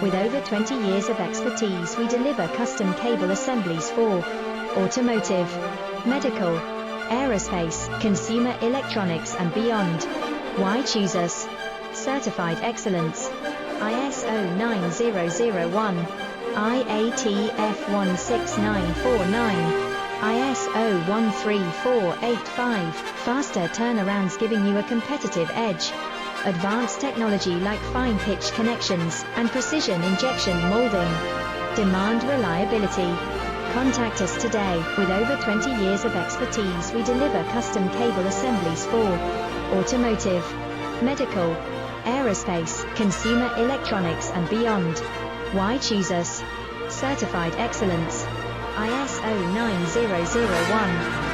With over 20 years of expertise, we deliver custom cable assemblies for automotive, medical, aerospace, consumer electronics and beyond. Why choose us? Certified excellence. ISO 9001, IATF 16949, ISO 13485, faster turnarounds giving you a competitive edge. Advanced technology like fine pitch connections and precision injection molding. Demand reliability. Contact us today. With over 20 years of expertise, we deliver custom cable assemblies for automotive, medical, aerospace, consumer electronics and beyond. Why choose us? Certified excellence. ISO 9001.